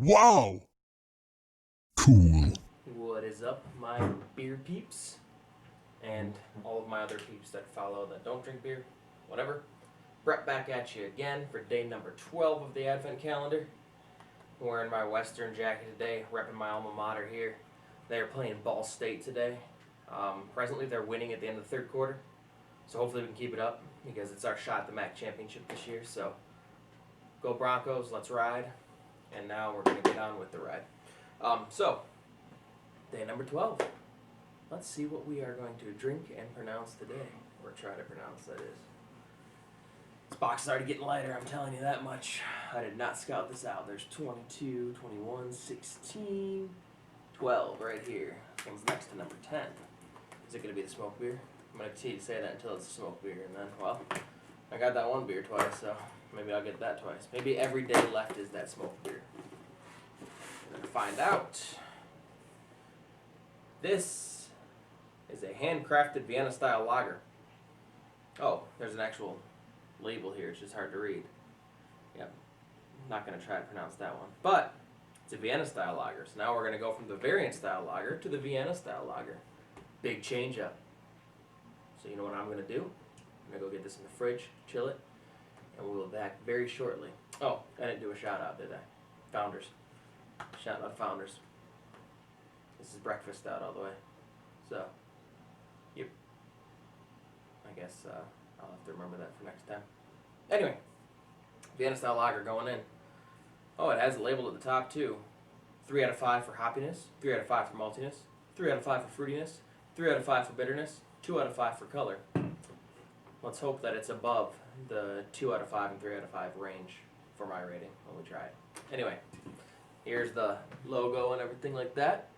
Wow! Cool. What is up, my beer peeps? And all of my other peeps that follow that don't drink beer, whatever. Brett back at you again for day number 12 of the Advent calendar. I'm wearing my Western jacket today, repping my alma mater here. They are playing Ball State today. Presently, they're winning at the end of the third quarter. So hopefully we can keep it up because it's our shot at the MAC championship this year. So go Broncos, let's ride. And now we're going to get on with the ride. So, day number 12. Let's see what we are going to drink and pronounce today. Or try to pronounce, that is. This box is already getting lighter, I'm telling you that much. I did not scout this out. There's 22, 21, 16, 12 right here. This one's next to number 10. Is it going to be the smoke beer? I'm going to continue to say that until it's a smoke beer. And then, well, I got that one beer twice, so maybe I'll get that twice. Maybe every day left is that smoke beer. We're going to find out. This is a handcrafted Vienna Style Lager. Oh, there's an actual label here. It's just hard to read. Yep. I'm not going to try to pronounce that one. But it's a Vienna Style Lager. So now we're going to go from the Variant Style Lager to the Vienna Style Lager. Big change up. So you know what I'm going to do? I'm going to go get this in the fridge, chill it, and we'll be back very shortly. Oh, I didn't do a shout out, did I? Founders. Shout out Founders. This is breakfast out all the way. So, yep. I guess I'll have to remember that for next time. Anyway, Vienna Style Lager going in. Oh, it has a label at the top too. 3 out of 5 for hoppiness, 3 out of 5 for maltiness, 3 out of 5 for fruitiness, 3 out of 5 for bitterness, 2 out of 5 for color. Let's hope that it's above the 2 out of 5 and 3 out of 5 range for my rating when we try it. Anyway, here's the logo and everything like that.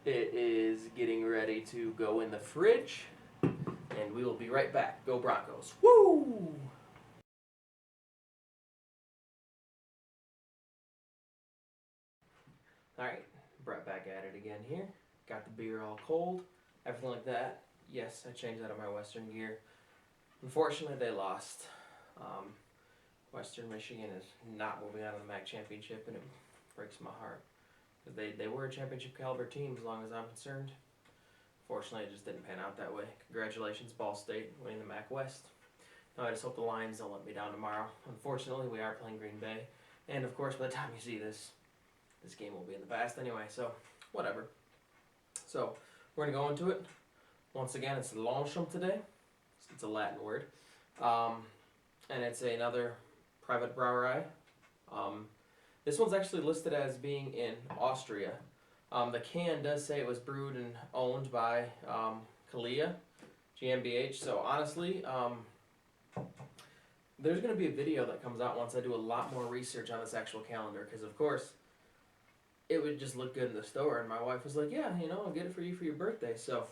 It is getting ready to go in the fridge, and we will be right back. Go Broncos. Woo! Alright, Brett back at it again here. Got the beer all cold, everything like that. Yes, I changed out of my Western gear. Unfortunately, they lost. Western Michigan is not moving on to the MAC championship, and it breaks my heart. Because they were a championship caliber team as long as I'm concerned. Fortunately, it just didn't pan out that way. Congratulations, Ball State, winning the MAC West. Now I just hope the Lions don't let me down tomorrow. Unfortunately, we are playing Green Bay. And of course, by the time you see this game will be in the past anyway, so whatever. So, we're going to go into it. Once again, it's Loncium today. It's a Latin word. And it's another Privatbrauerei. This one's actually listed as being in Austria. The can does say it was brewed and owned by KALEA, GmbH. So honestly, there's going to be a video that comes out once I do a lot more research on this actual calendar. Because of course, it would just look good in the store. And my wife was like, yeah, I'll get it for you for your birthday. So,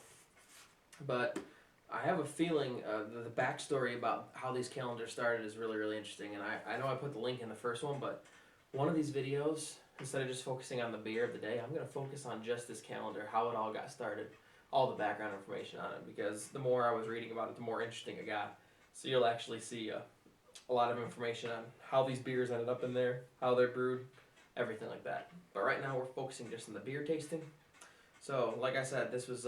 but I have a feeling the backstory about how these calendars started is really, really interesting. And I know I put the link in the first one, but one of these videos, instead of just focusing on the beer of the day, I'm going to focus on just this calendar, how it all got started, all the background information on it. Because the more I was reading about it, the more interesting it got. So you'll actually see a lot of information on how these beers ended up in there, how they're brewed, everything like that. But right now we're focusing just on the beer tasting. So, like I said, this was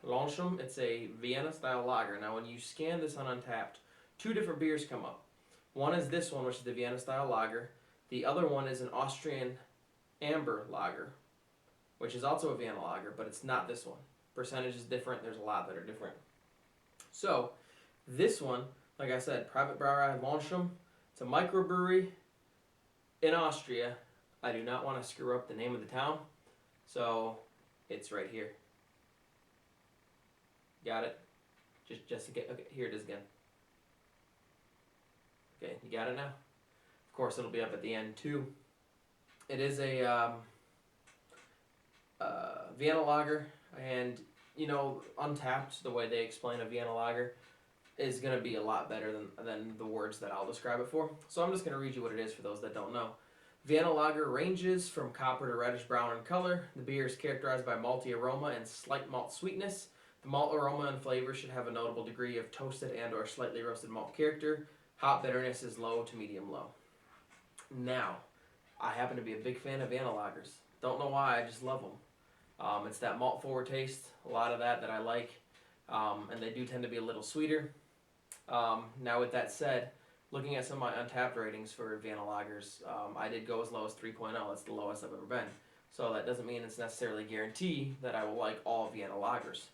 Loncium. It's a Vienna Style Lager. Now, when you scan this on Untapped, 2 different beers come up. One is this one, which is the Vienna Style Lager. The other one is an Austrian Amber Lager, which is also a Vienna Lager, but it's not this one. Percentage is different. There's a lot that are different. So, this one, like I said, Privatbrauerei Loncium. It's a microbrewery in Austria. I do not want to screw up the name of the town, so it's right here. Got it? Just to get, okay, here it is again. Okay, you got it now? Of course, it'll be up at the end too. It is a Vienna Lager, and Untapped, the way they explain a Vienna Lager, is going to be a lot better than the words that I'll describe it for. So I'm just going to read you what it is for those that don't know. Vienna Lager ranges from copper to reddish brown in color. The beer is characterized by malty aroma and slight malt sweetness. The malt aroma and flavor should have a notable degree of toasted and or slightly roasted malt character. Hop bitterness is low to medium low. Now, I happen to be a big fan of Vienna lagers. Don't know why, I just love them. It's that malt forward taste, a lot of that I like, and they do tend to be a little sweeter. Now with that said, looking at some of my Untapped ratings for Vienna lagers, I did go as low as 3.0. That's the lowest I've ever been. So that doesn't mean it's necessarily a guarantee that I will like all Vienna lagers.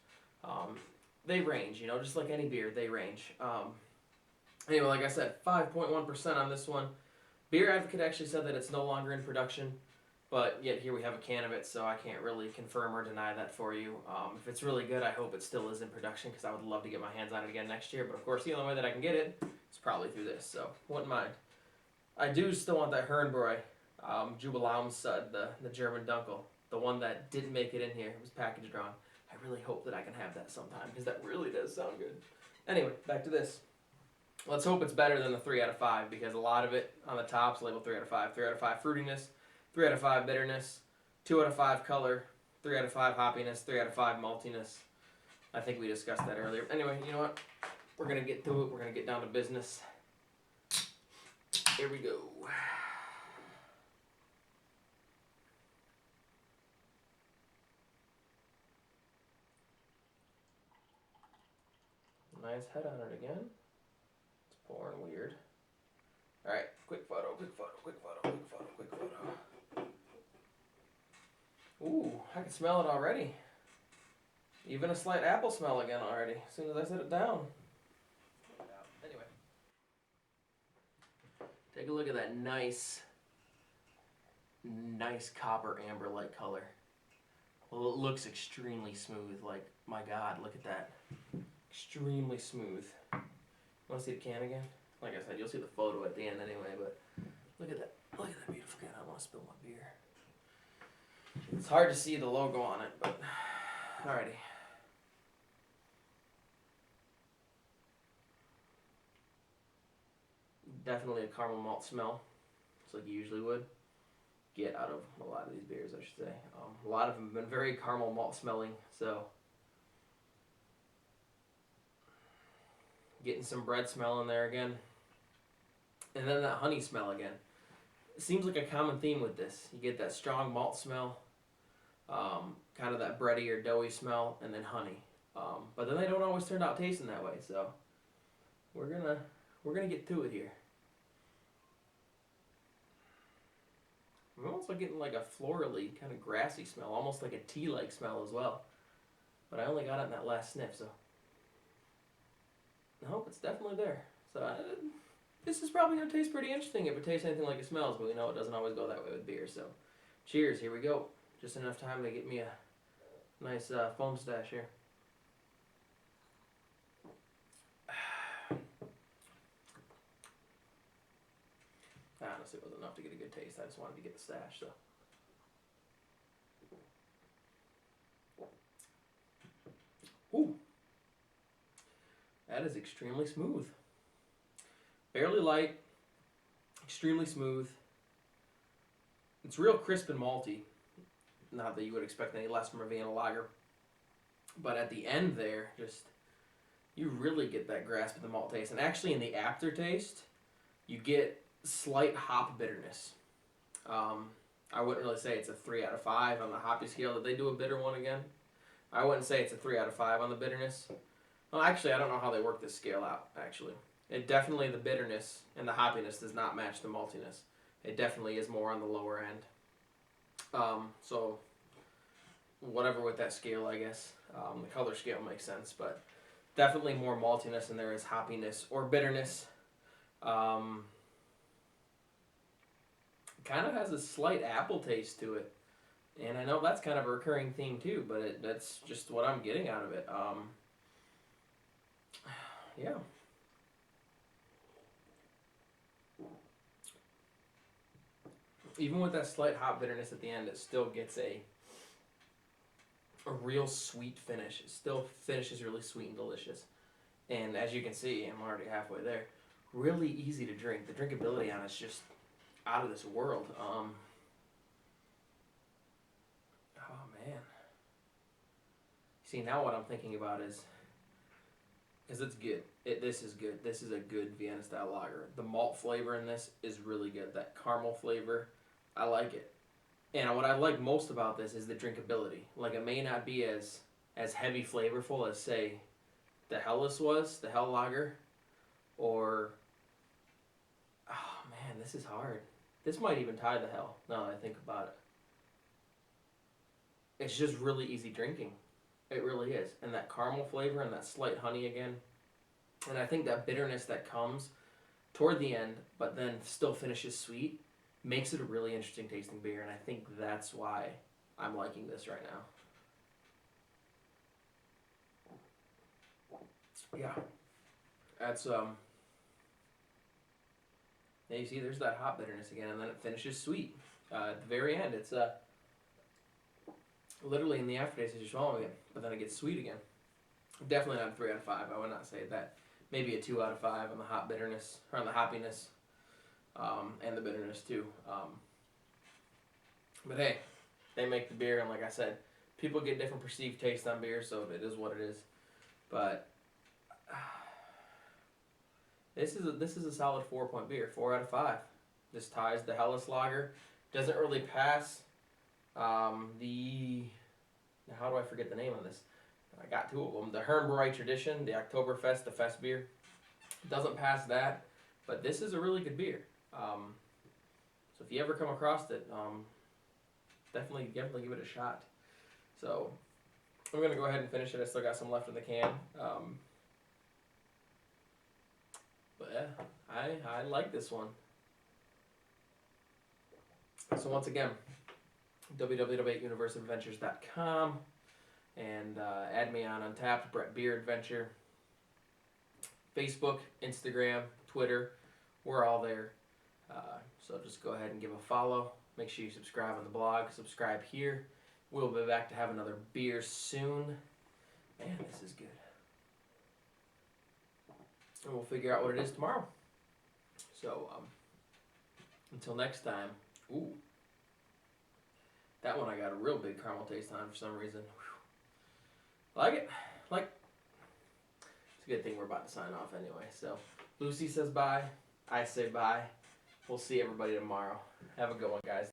They range, you know, just like any beer, they range. Anyway, like I said, 5.1% on this one. Beer Advocate actually said that it's no longer in production, but yet here we have a can of it, so I can't really confirm or deny that for you. If it's really good, I hope it still is in production, because I would love to get my hands on it again next year, but of course the only way that I can get it is probably through this, so wouldn't mind. I do still want that Herrenbräu Jubiläumssud, the German Dunkel, the one that didn't make it in here. It was packaged wrong. I really hope that I can have that sometime, because that really does sound good. Anyway, back to this. Let's hope it's better than the 3 out of 5, because a lot of it on the top's labeled 3 out of 5. 3 out of 5 fruitiness, 3 out of 5 bitterness, 2 out of 5 color, 3 out of 5 hoppiness, 3 out of 5 maltiness. I think we discussed that earlier. Anyway, you know what? We're going to get to it. We're going to get down to business. Here we go. Nice head on it again. It's pouring weird. Alright, quick photo, quick photo, quick photo, quick photo, quick photo. Ooh, I can smell it already. Even a slight apple smell again already, as soon as I set it down. Anyway. Take a look at that nice copper amber-like color. Well, it looks extremely smooth. Like, my God, look at that. Extremely smooth. Want to see the can again? Like I said, you'll see the photo at the end anyway, but look at that. Look at that beautiful can. I don't want to spill my beer. It's hard to see the logo on it, but alrighty. Definitely a caramel malt smell. It's like you usually would get out of a lot of these beers, I should say. A lot of them have been very caramel malt smelling, so getting some bread smell in there again. And then that honey smell again. It seems like a common theme with this. You get that strong malt smell, kind of that bready or doughy smell, and then honey. But then they don't always turn out tasting that way, so we're gonna get to it here. I'm also getting like a florally, kind of grassy smell, almost like a tea-like smell as well. But I only got it in that last sniff, so nope, it's definitely there. So this is probably going to taste pretty interesting if it tastes anything like it smells, but we know it doesn't always go that way with beer. So cheers, here we go. Just enough time to get me a nice foam stash here. Honestly, it wasn't enough to get a good taste. I just wanted to get the stash, so. Ooh. That is extremely smooth. Fairly light, extremely smooth. It's real crisp and malty. Not that you would expect any less from a Vienna lager. But at the end there, just, you really get that grasp of the malt taste. And actually in the aftertaste, you get slight hop bitterness. I wouldn't really say it's a 3 out of 5 on the hoppy scale. Did they do a bitter one again? I wouldn't say it's a 3 out of 5 on the bitterness. Well, actually, I don't know how they work this scale out, actually. It definitely, the bitterness and the hoppiness does not match the maltiness. It definitely is more on the lower end. So, whatever with that scale, I guess. The color scale makes sense, but definitely more maltiness than there is hoppiness or bitterness. Kind of has a slight apple taste to it. And I know that's kind of a recurring theme too, but that's just what I'm getting out of it. Yeah. Even with that slight hop bitterness at the end, it still gets a real sweet finish. It still finishes really sweet and delicious. And as you can see, I'm already halfway there. Really easy to drink. The drinkability on it's just out of this world. Oh man. See, now what I'm thinking about is, because it's good. This is good. This is a good Vienna Style Lager. The malt flavor in this is really good. That caramel flavor, I like it. And what I like most about this is the drinkability. Like, it may not be as heavy flavorful as, say, the Helles was, the Hell Lager, or, oh man, this is hard. This might even tie the Hell, now that I think about it. It's just really easy drinking. It really is. And that caramel flavor and that slight honey again. And I think that bitterness that comes toward the end, but then still finishes sweet, makes it a really interesting tasting beer. And I think that's why I'm liking this right now. Yeah. That's, yeah, you see, there's that hop bitterness again, and then it finishes sweet. At the very end, it's, literally in the aftertaste as you're swallowing it, but then it gets sweet again. Definitely not a 3 out of 5. I would not say that. Maybe a 2 out of 5 on the hop bitterness, or on the hoppiness, and the bitterness too. But hey, they make the beer, and like I said, people get different perceived taste on beer, so it is what it is. But this is a solid 4-point beer, 4 out of 5. This ties the Helles Lager. Doesn't really pass how do I forget the name of this? I got 2 of them. The Herrenbräu Tradition, the Oktoberfest, the Fest beer. Doesn't pass that, but this is a really good beer. So if you ever come across it, definitely give it a shot. So I'm going to go ahead and finish it. I still got some left in the can. But yeah, I like this one. So once again, www.universeadventures.com, and add me on Untapped, Brett Beer Adventure, Facebook, Instagram, Twitter, we're all there. So just go ahead and give a follow. Make sure you subscribe on the blog, subscribe here. We'll be back to have another beer soon. Man, this is good. And we'll figure out what it is tomorrow. So, until next time. Ooh. That one I got a real big caramel taste on for some reason. Whew. Like it? It's a good thing we're about to sign off anyway. So, Lucy says bye. I say bye. We'll see everybody tomorrow. Have a good one, guys.